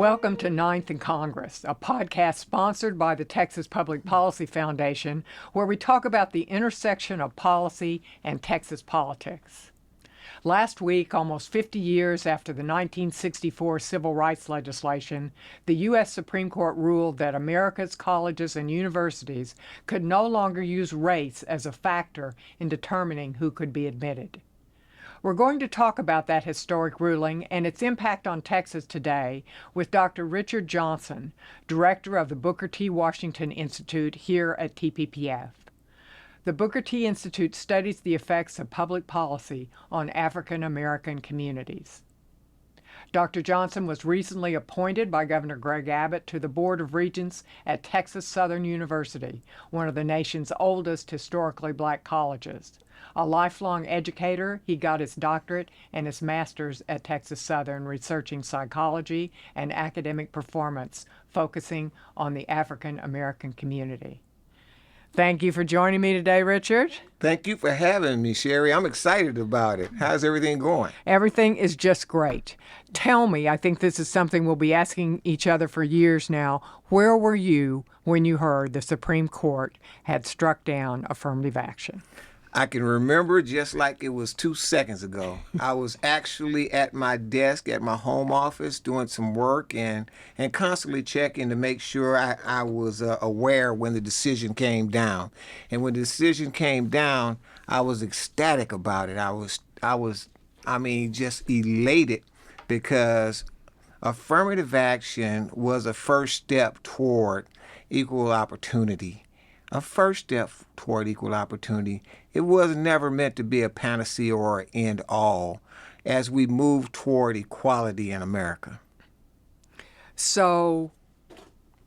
Welcome to Ninth in Congress, a podcast sponsored by the Texas Public Policy Foundation, where we talk about the intersection of policy and Texas politics. Last week, almost 50 years after the 1964 civil rights legislation, the U.S. Supreme Court ruled that America's colleges and universities could no longer use race as a factor in determining who could be admitted. We're going to talk about that historic ruling and its impact on Texas today with Dr. Richard Johnson, director of the Booker T. Washington Institute here at TPPF. The Booker T. Institute studies the effects of public policy on African American communities. Dr. Johnson was recently appointed by Governor Greg Abbott to the Board of Regents at Texas Southern University, one of the nation's oldest historically black colleges. A lifelong educator, he got his doctorate and his master's at Texas Southern, researching psychology and academic performance, focusing on the African American community. Thank you for joining me today, Richard. Thank you for having me, Sherry. I'm excited about it. How's everything going? Everything is just great. Tell me, I think this is something we'll be asking each other for years now, where were you when you heard the Supreme Court had struck down affirmative action? I can remember just like it was 2 seconds ago. I was actually at my desk at my home office doing some work and constantly checking to make sure I was aware when the decision came down. And when the decision came down, I was ecstatic about it. I was just elated because affirmative action was a first step toward equal opportunity. A first step toward equal opportunity. It was never meant to be a panacea or an end all as we move toward equality in America. So,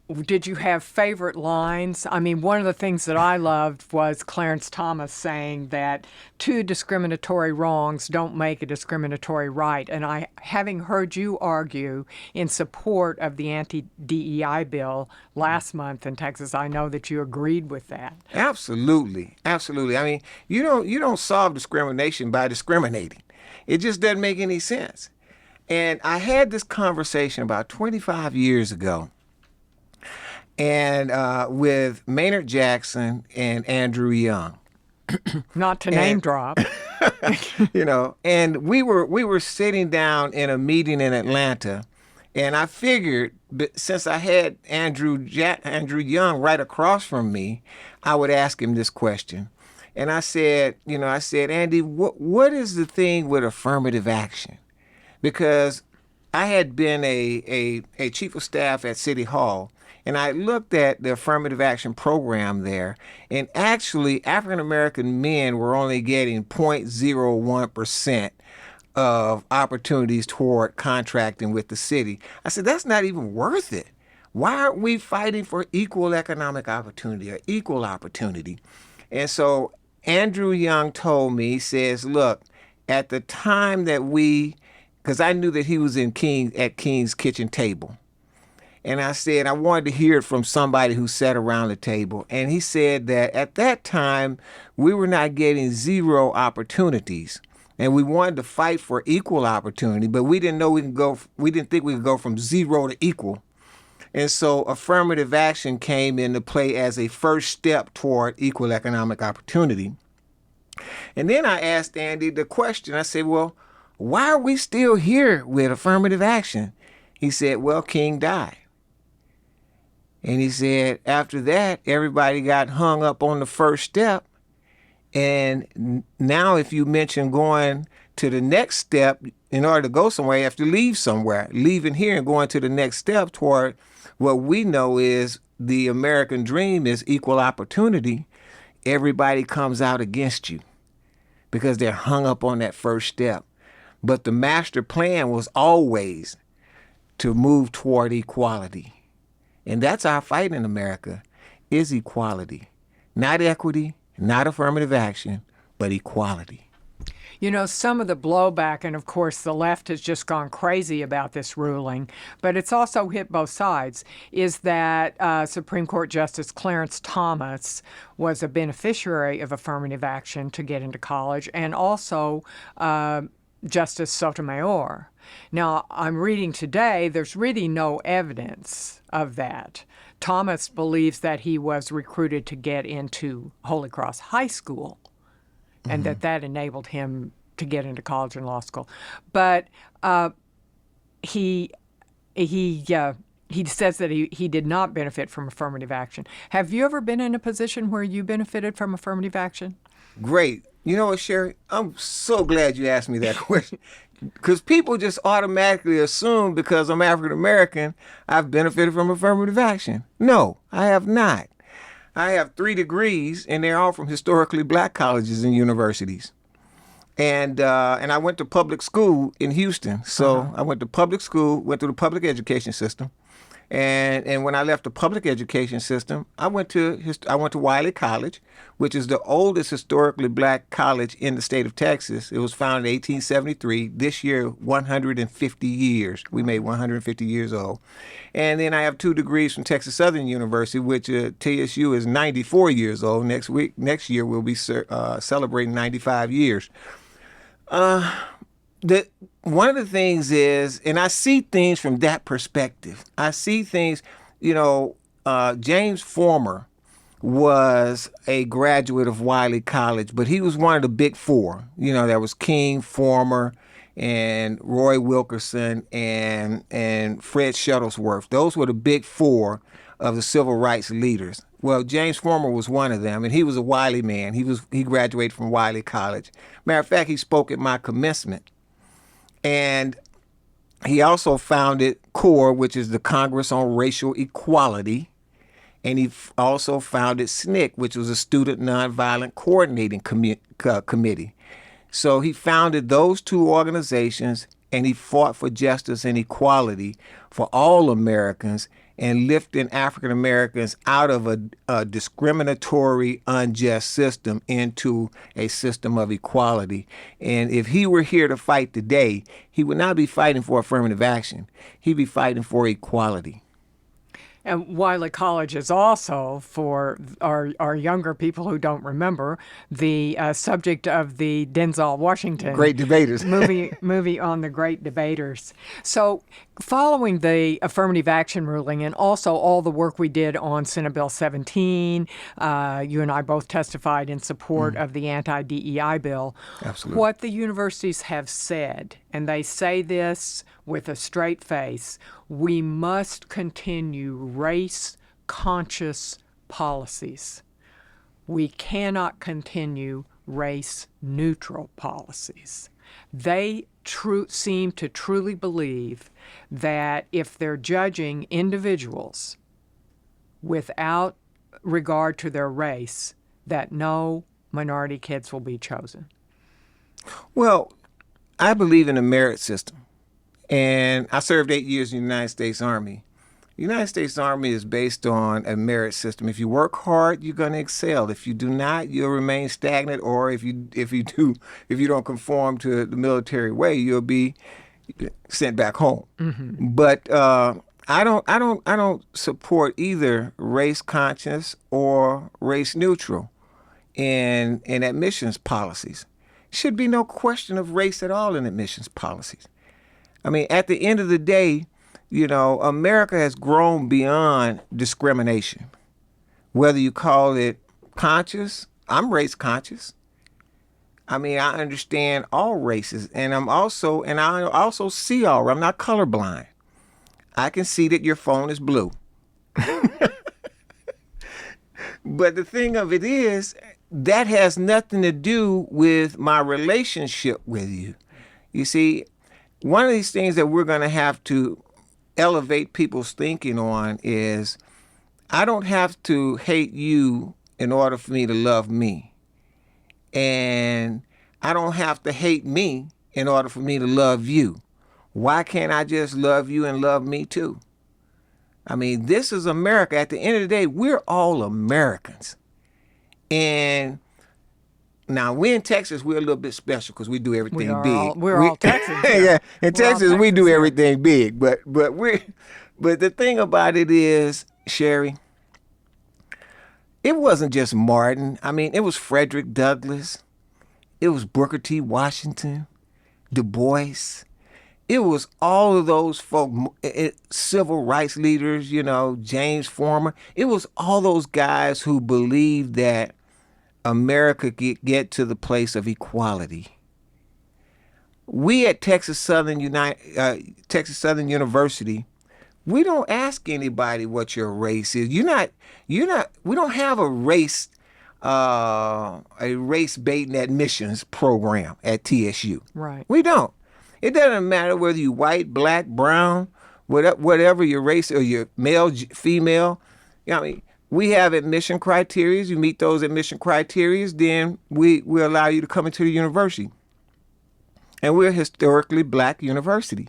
did you have favorite lines? I mean, one of the things that I loved was Clarence Thomas saying that two discriminatory wrongs don't make a discriminatory right. And having heard you argue in support of the anti-DEI bill last month in Texas, I know that you agreed with that. Absolutely. Absolutely. I mean, you don't solve discrimination by discriminating. It just doesn't make any sense. And I had this conversation about 25 years ago. And with Maynard Jackson and Andrew Young. Not to name drop. And we were sitting down in a meeting in Atlanta, and I figured since I had Andrew Young right across from me, I would ask him this question. And I said, Andy, what is the thing with affirmative action? Because I had been a chief of staff at City Hall. And I looked at the affirmative action program there, and actually African-American men were only getting 0.01% of opportunities toward contracting with the city. I said, that's not even worth it. Why aren't we fighting for equal economic opportunity or equal opportunity? And so Andrew Young told me, he says, look, at the time that because I knew that he was at King's kitchen table. And I said, I wanted to hear it from somebody who sat around the table. And he said that at that time, we were not getting zero opportunities. And we wanted to fight for equal opportunity, but we didn't think we could go from zero to equal. And so affirmative action came into play as a first step toward equal economic opportunity. And then I asked Andy the question, I said, well, why are we still here with affirmative action? He said, well, King died. And he said, after that, everybody got hung up on the first step. And now if you mention going to the next step, in order to go somewhere, you have to leave somewhere. Leaving here and going to the next step toward what we know is the American dream is equal opportunity. Everybody comes out against you because they're hung up on that first step. But the master plan was always to move toward equality. And that's our fight in America, is equality. Not equity, not affirmative action, but equality. You know, some of the blowback, and of course the left has just gone crazy about this ruling, but it's also hit both sides, is that Supreme Court Justice Clarence Thomas was a beneficiary of affirmative action to get into college, and also Justice Sotomayor. Now, I'm reading today, there's really no evidence of that. Thomas believes that he was recruited to get into Holy Cross High School and that enabled him to get into college and law school. But he says that he did not benefit from affirmative action. Have you ever been in a position where you benefited from affirmative action? Great. You know what, Sherry? I'm so glad you asked me that question. Because people just automatically assume because I'm African American, I've benefited from affirmative action. No, I have not. I have 3 degrees, and they're all from historically black colleges and universities. And I went to public school in Houston. So I went to public school, went through the public education system. And when I left the public education system, I went to Wiley College, which is the oldest historically black college in the state of Texas. It was founded in 1873. This year, 150 years. We made 150 years old. And then I have 2 degrees from Texas Southern University, which TSU is 94 years old. Next year, we'll be celebrating 95 years. One of the things is, and I see things from that perspective. I see things, James Former was a graduate of Wiley College, but he was one of the big 4. There was King, Former, and Roy Wilkerson, and Fred Shuttlesworth. Those were the big 4 of the civil rights leaders. Well, James Former was one of them, and he was a Wiley man. He graduated from Wiley College. Matter of fact, he spoke at my commencement. And he also founded CORE, which is the Congress on Racial Equality. And he also founded SNCC, which was a Student Nonviolent Coordinating Committee. So he founded those 2 organizations, and he fought for justice and equality for all Americans and lifting African Americans out of a discriminatory, unjust system into a system of equality. And if he were here to fight today, he would not be fighting for affirmative action. He'd be fighting for equality. And Wiley College is also, for our younger people who don't remember, the subject of the Denzel Washington Great Debaters movie on the Great Debaters. So following the affirmative action ruling and also all the work we did on Senate Bill 17, you and I both testified in support of the anti-DEI bill. Absolutely. What the universities have said, and they say this with a straight face, we must continue race-conscious policies. We cannot continue race-neutral policies. They seem to truly believe that if they're judging individuals without regard to their race, that no minority kids will be chosen. Well, I believe in a merit system. And I served 8 years in the United States Army. The United States Army is based on a merit system. If you work hard, you're going to excel. If you do not, you'll remain stagnant. Or if you don't conform to the military way, you'll be sent back home. Mm-hmm. But I don't support either race conscious or race neutral in admissions policies. Should be no question of race at all in admissions policies. I mean, at the end of the day, America has grown beyond discrimination. Whether you call it conscious, I'm race conscious. I mean, I understand all races, and I also see all. I'm not colorblind. I can see that your phone is blue. But the thing of it is, that has nothing to do with my relationship with you. You see, one of these things that we're going to have to elevate people's thinking on is, I don't have to hate you in order for me to love me. And I don't have to hate me in order for me to love you. Why can't I just love you and love me too? I mean, this is America. At the end of the day, we're all Americans. And now, we in Texas, we're a little bit special because we do everything big. We're all Texans. Yeah, in Texas, we do everything big. But the thing about it is, Sherry, it wasn't just Martin. I mean, it was Frederick Douglass. It was Booker T. Washington. Du Bois. It was all of those folk, civil rights leaders, James Former. It was all those guys who believed that America could get to the place of equality. We at Texas Southern University, we don't ask anybody what your race is. We don't have a race baiting admissions program at TSU. Right. We don't. It doesn't matter whether you're white, black, brown, whatever your race or your male, female. We have admission criteria. You meet those admission criteria, then we allow you to come into the university. And we're a historically black university.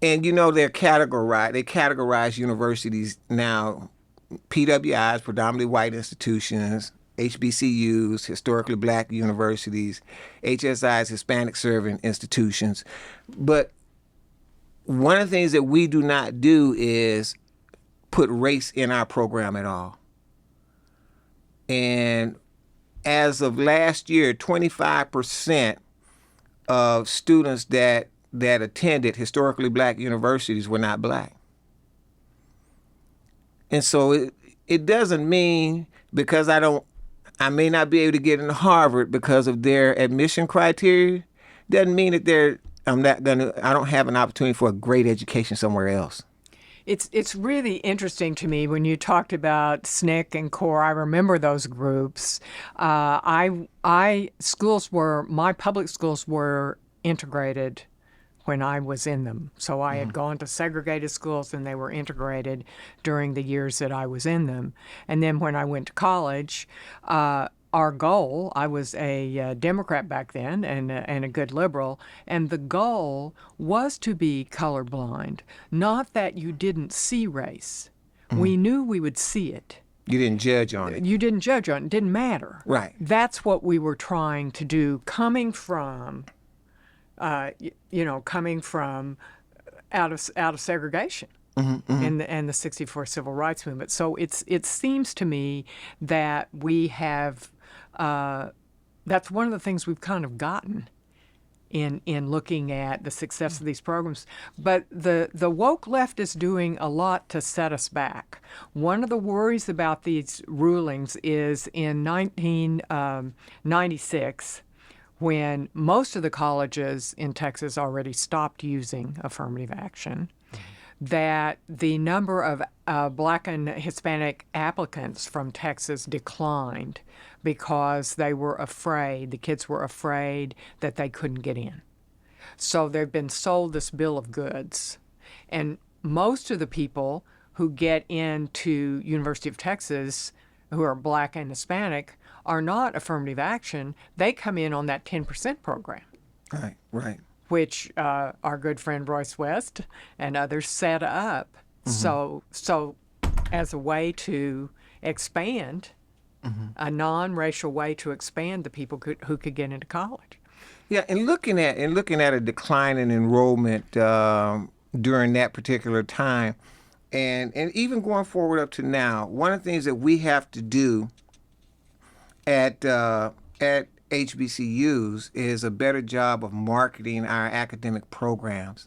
And they're categorized. They categorize universities now. PWIs, predominantly white institutions, HBCUs, historically black universities, HSIs, Hispanic serving institutions. But one of the things that we do not do is put race in our program at all. And as of last year, 25% of students that attended historically black universities were not black. And so it doesn't mean because I may not be able to get into Harvard because of their admission criteria, doesn't mean that I don't have an opportunity for a great education somewhere else. It's really interesting to me when you talked about SNCC and CORE. I remember those groups. My public schools were integrated when I was in them. So I had gone to segregated schools and they were integrated during the years that I was in them. And then when I went to college, our goal, I was a Democrat back then and a good liberal, and the goal was to be colorblind, not that you didn't see race. We knew we would see it. You didn't judge on it. You didn't judge on it. It didn't matter. Right. That's what we were trying to do, coming from out of segregation and the '64 Civil Rights Movement. So it seems to me that we have that's one of the things we've kind of gotten in looking at the success of these programs. But the woke left is doing a lot to set us back. One of the worries about these rulings is in 1996, when most of the colleges in Texas already stopped using affirmative action, that the number of Black and Hispanic applicants from Texas declined because they were afraid, the kids were afraid that they couldn't get in. So they've been sold this bill of goods. And most of the people who get into University of Texas who are Black and Hispanic are not affirmative action. They come in on that 10% program. Right. Which our good friend Royce West and others set up so as a way to expand, a non-racial way to expand the people who could get into college. Yeah, and looking at a decline in enrollment during that particular time, and even going forward up to now, one of the things that we have to do at HBCUs is a better job of marketing our academic programs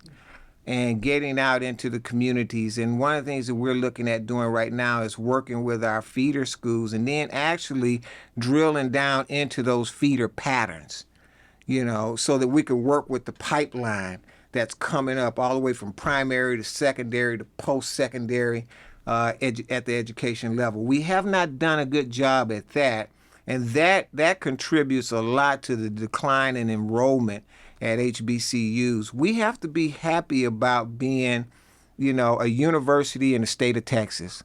and getting out into the communities. And one of the things that we're looking at doing right now is working with our feeder schools and then actually drilling down into those feeder patterns, so that we can work with the pipeline that's coming up all the way from primary to secondary to post-secondary at the education level. We have not done a good job at that. And that contributes a lot to the decline in enrollment at HBCUs. We have to be happy about being, a university in the state of Texas.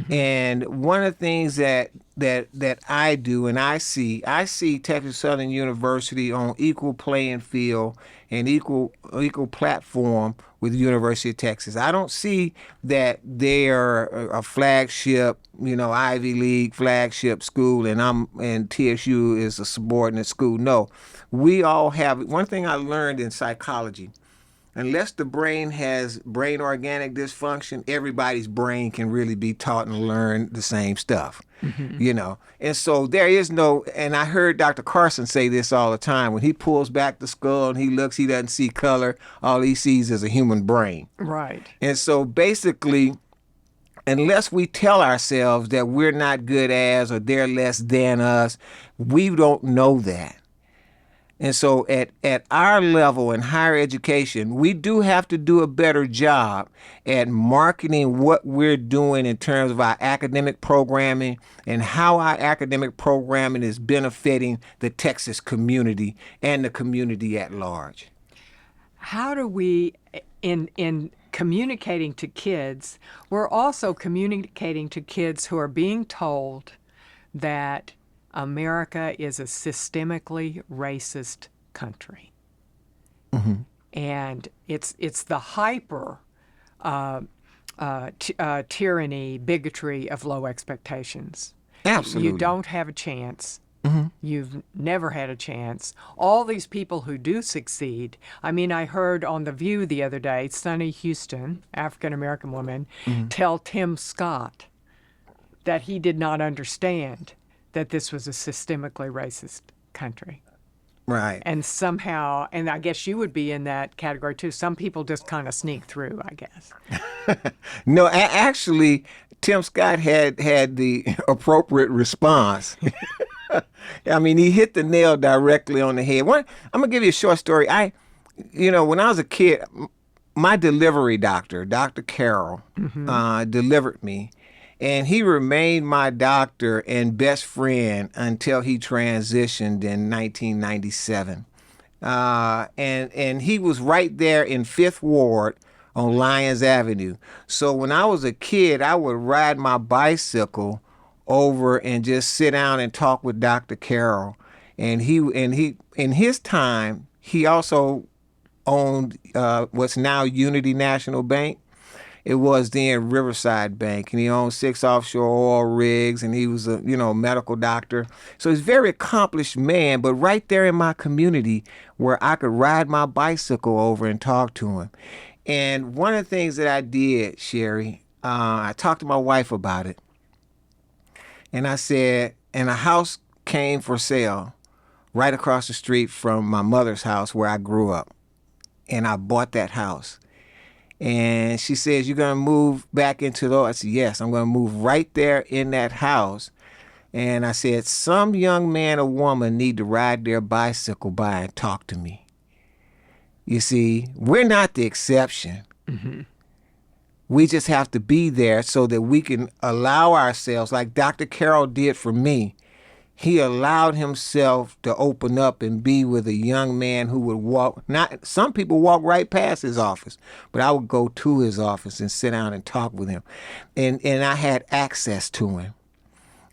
And one of the things that I do and I see Texas Southern University on equal playing field and equal platform with the University of Texas. I don't see that they are a flagship, Ivy League flagship school and TSU is a subordinate school. No, we all have. One thing I learned in psychology, unless the brain has brain organic dysfunction, everybody's brain can really be taught and learn the same stuff. And so there is no, and I heard Dr. Carson say this all the time. When he pulls back the skull and he looks, he doesn't see color. All he sees is a human brain. Right. And so basically, unless we tell ourselves that we're not good as or they're less than us, we don't know that. And so at our level in higher education, we do have to do a better job at marketing what we're doing in terms of our academic programming and how our academic programming is benefiting the Texas community and the community at large. How do we, in communicating to kids, we're also communicating to kids who are being told that America is a systemically racist country. And it's the hyper tyranny, bigotry of low expectations. Absolutely. You don't have a chance. You've never had a chance. All these people who do succeed. I mean, I heard on The View the other day, Sunny Houston, African-American woman, tell Tim Scott that he did not understand that this was a systemically racist country. Right. And somehow, and I guess you would be in that category too, some people just kind of sneak through, I guess. No, actually, Tim Scott had the appropriate response. I mean, he hit the nail directly on the head. I'm going to give you a short story. When I was a kid, my delivery doctor, Dr. Carroll, delivered me. And he remained my doctor and best friend until he transitioned in 1997. And he was right there in Fifth Ward on Lyons Avenue. So when I was a kid, I would ride my bicycle over and just sit down and talk with Dr. Carroll. And he in his time, he also owned what's now Unity National Bank. It was then Riverside Bank, and he owned 6 offshore oil rigs, and he was a medical doctor. So he's a very accomplished man, but right there in my community where I could ride my bicycle over and talk to him. And one of the things that I did, Sherry, I talked to my wife about it, and I said, and a house came for sale right across the street from my mother's house where I grew up, and I bought that house. And she says, "You're going to move back into the..." I said, "Yes, I'm going to move right there in that house." And I said, "Some young man or woman need to ride their bicycle by and talk to me." You see, we're not the exception. We just have to be there so that we can allow ourselves, like Dr. Carroll did for me. He allowed himself to open up and be with a young man who would walk. Some people walk right past his office, but I would go to his office and sit down and talk with him. And I had access to him.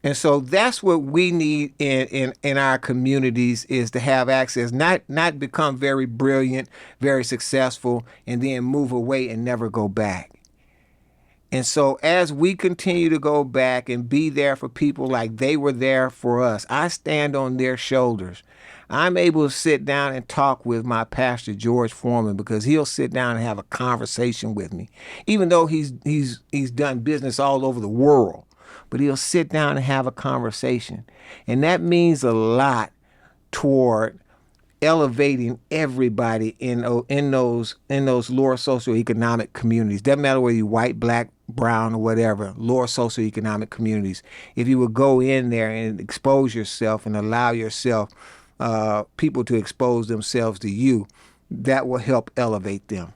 And so that's what we need in our communities, is to have access, not become very brilliant, very successful, and then move away and never go back. And so as we continue to go back and be there for people like they were there for us, I stand on their shoulders. I'm able to sit down and talk with my pastor, George Foreman, because he'll sit down and have a conversation with me, even though he's done business all over the world. But he'll sit down and have a conversation. And that means a lot toward elevating everybody in those lower socioeconomic communities. Doesn't matter whether you're white, black, brown, or whatever, lower socioeconomic communities. If you would go in there and expose yourself and allow yourself, people to expose themselves to you, that will help elevate them.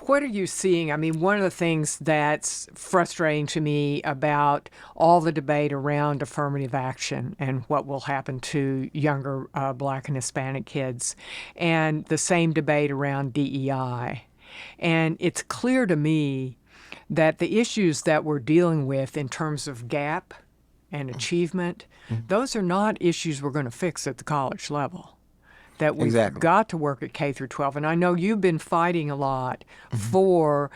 What are you seeing? I mean, one of the things that's frustrating to me about all the debate around affirmative action and what will happen to younger Black and Hispanic kids, and the same debate around DEI. And it's clear to me that the issues that we're dealing with in terms of gap and achievement, those are not issues we're going to fix at the college level. That we've got to work at K through 12. And I know you've been fighting a lot for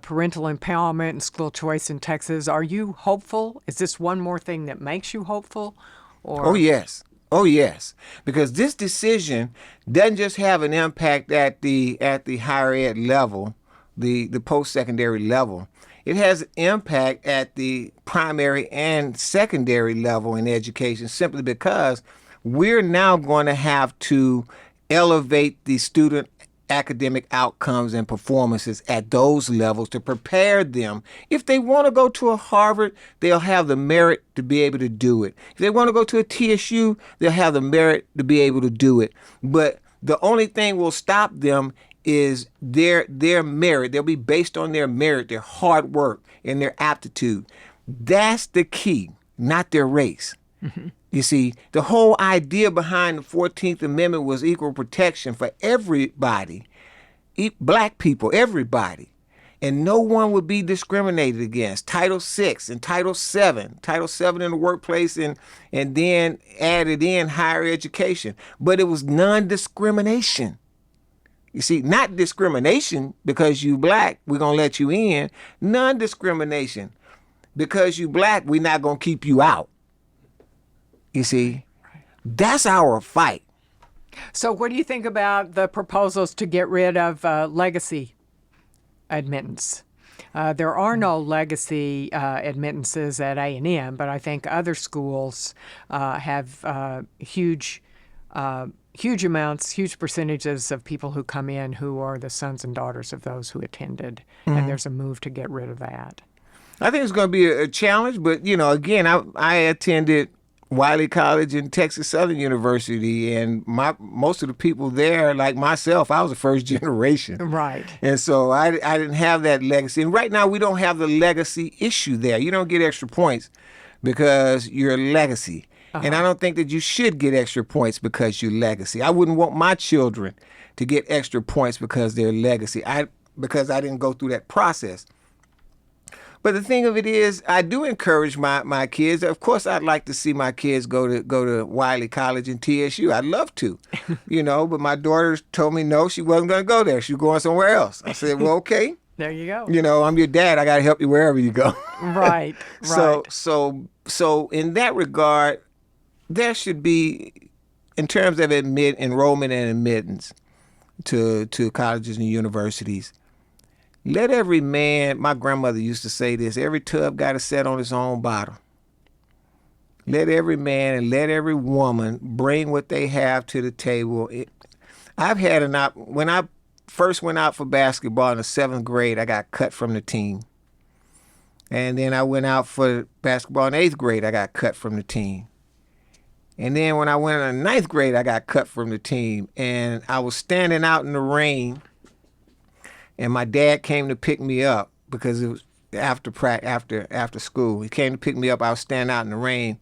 parental empowerment and school choice in Texas. Are you hopeful? Is this one more thing that makes you hopeful? Or? Oh, yes. Oh yes, because this decision doesn't just have an impact at the higher ed level, the post-secondary level. It has impact at the primary and secondary level in education, simply because we're now going to have to elevate the student academic outcomes and performances at those levels to prepare them. If they want to go to a Harvard, they'll have the merit to be able to do it. If they want to go to a TSU, they'll have the merit to be able to do it. But the only thing will stop them is their merit. They'll be based on their merit, their hard work, and their aptitude. That's the key, not their race. Mm-hmm. You see, the whole idea behind the 14th Amendment was equal protection for everybody, black people, everybody. And no one would be discriminated against. Title VI and Title VII in the workplace, and then added in higher education. But it was non-discrimination. You see, not discrimination because you black, we're going to let you in. Non-discrimination. Because you black, we're not going to keep you out. You see, that's our fight. So what do you think about the proposals to get rid of legacy admittance? There are no legacy admittances at A&M, but I think other schools have huge amounts, huge percentages of people who come in who are the sons and daughters of those who attended. Mm-hmm. And there's a move to get rid of that. I think it's going to be a challenge, but, again, I attended Wiley College and Texas Southern University, and most of the people there, like myself, I was the first generation. Right. And so I didn't have that legacy. And right now we don't have the legacy issue there. You don't get extra points because you're a legacy. Uh-huh. And I don't think that you should get extra points because you're legacy. I wouldn't want my children to get extra points because they're legacy. Because I didn't go through that process. But the thing of it is, I do encourage my kids. Of course, I'd like to see my kids go to Wiley College and TSU. I'd love to, But my daughter told me no, she wasn't going to go there. She was going somewhere else. I said, well, okay. There you go. I'm your dad. I got to help you wherever you go. Right. So in that regard, there should be, in terms of enrollment and admittance to colleges and universities, let every man, my grandmother used to say this, every tub got to set on its own bottom. Let every man and let every woman bring what they have to the table. When I first went out for basketball in the 7th grade, I got cut from the team. And then I went out for basketball in 8th grade, I got cut from the team. And then when I went in the 9th grade, I got cut from the team. And I was standing out in the rain, and my dad came to pick me up because it was after school. He came to pick me up. I was standing out in the rain,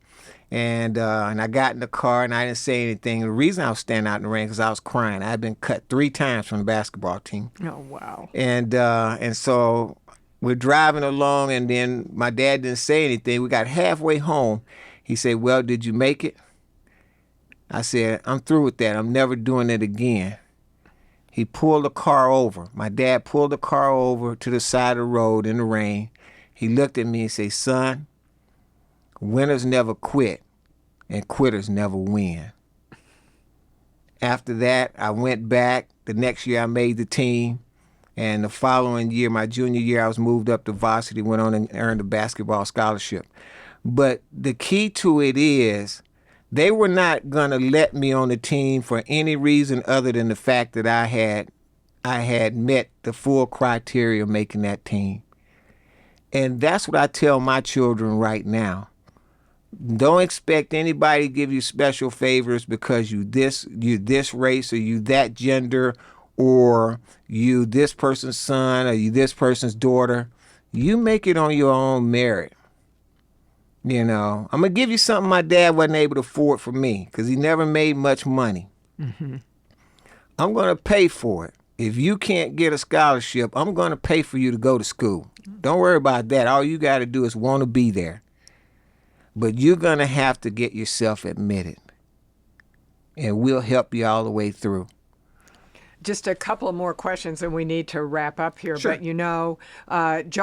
and I got in the car, and I didn't say anything. The reason I was standing out in the rain because I was crying. I had been cut 3 times from the basketball team. Oh, wow. And so we're driving along, and then my dad didn't say anything. We got halfway home. He said, well, did you make it? I said, I'm through with that. I'm never doing it again. He pulled the car over. My dad pulled the car over to the side of the road in the rain. He looked at me and said, son, winners never quit and quitters never win. After that, I went back. The next year I made the team. And the following year, my junior year, I was moved up to varsity, went on and earned a basketball scholarship. But the key to it is, they were not going to let me on the team for any reason other than the fact that I had met the full criteria of making that team. And that's what I tell my children right now. Don't expect anybody to give you special favors because you this race or you that gender or you this person's son or you this person's daughter. You make it on your own merit. I'm going to give you something my dad wasn't able to afford for me because he never made much money. Mm-hmm. I'm going to pay for it. If you can't get a scholarship, I'm going to pay for you to go to school. Don't worry about that. All you got to do is want to be there. But you're going to have to get yourself admitted. And we'll help you all the way through. Just a couple of more questions and we need to wrap up here. Sure. But Joe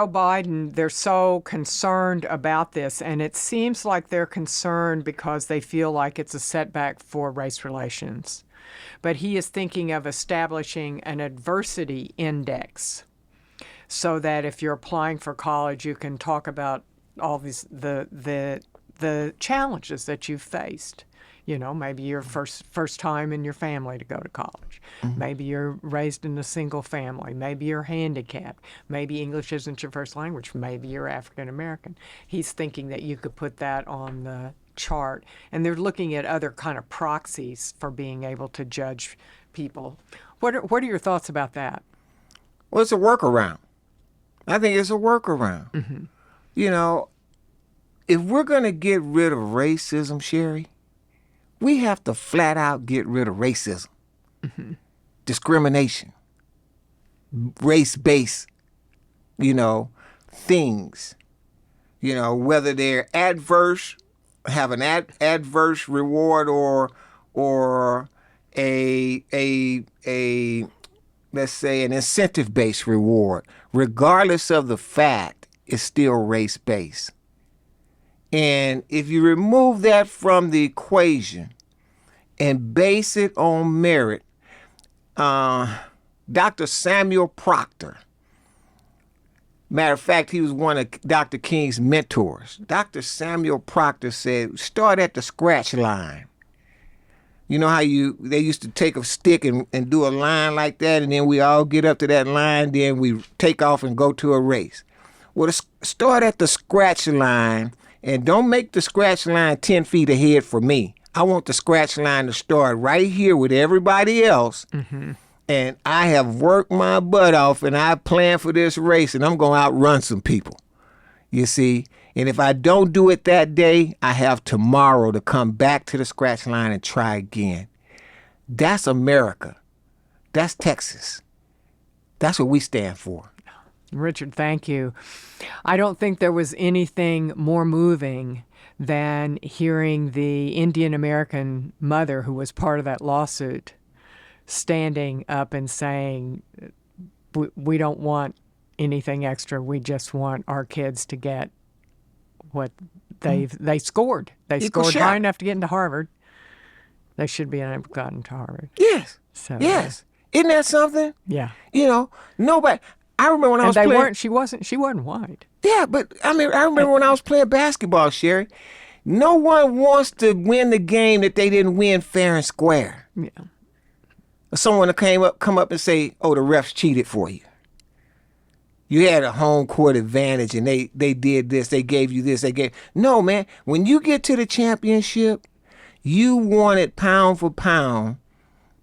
Biden, they're so concerned about this, and it seems like they're concerned because they feel like it's a setback for race relations. But he is thinking of establishing an adversity index so that if you're applying for college, you can talk about all these the challenges that you've faced. Maybe your first time in your family to go to college. Mm-hmm. Maybe you're raised in a single family. Maybe you're handicapped. Maybe English isn't your first language. Maybe you're African American. He's thinking that you could put that on the chart. And they're looking at other kind of proxies for being able to judge people. What are your thoughts about that? Well, it's a workaround. I think it's a workaround. Mm-hmm. If we're going to get rid of racism, Sherry, we have to flat out get rid of racism, discrimination, race-based, things, whether they're adverse, have an adverse reward or a let's say an incentive-based reward, regardless of the fact, it's still race-based. And if you remove that from the equation and base it on merit, Dr. Samuel Proctor, matter of fact, he was one of Dr. King's mentors. Dr. Samuel Proctor said, start at the scratch line. You know how they used to take a stick and do a line like that, and then we all get up to that line, then we take off and go to a race. Well, start at the scratch line. And don't make the scratch line 10 feet ahead for me. I want the scratch line to start right here with everybody else. Mm-hmm. And I have worked my butt off and I plan for this race and I'm going to outrun some people. You see? And if I don't do it that day, I have tomorrow to come back to the scratch line and try again. That's America. That's Texas. That's what we stand for. Richard, thank you. I don't think there was anything more moving than hearing the Indian American mother who was part of that lawsuit standing up and saying, we don't want anything extra. We just want our kids to get what they scored. They scored high enough to get into Harvard. They should be able to get into Harvard. Yes. Yes. Isn't that something? Yeah. Nobody... I remember when I was playing. She wasn't white. Yeah, but I remember when I was playing basketball, Sherry. No one wants to win the game that they didn't win fair and square. Yeah. Someone to come up and say, "Oh, the refs cheated for you. You had a home court advantage, and they did this. They gave you this. No, man. When you get to the championship, you want it pound for pound,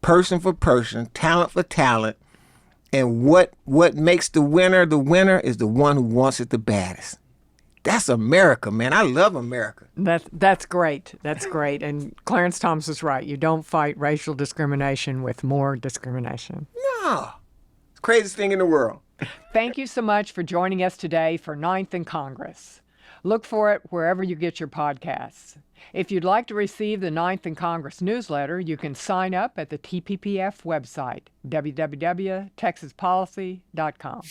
person for person, talent for talent." And what makes the winner is the one who wants it the baddest. That's America, man. I love America. That's great. That's great. And Clarence Thomas is right. You don't fight racial discrimination with more discrimination. No. It's the craziest thing in the world. Thank you so much for joining us today for Ninth in Congress. Look for it wherever you get your podcasts. If you'd like to receive the Ninth in Congress newsletter, you can sign up at the TPPF website, www.texaspolicy.com.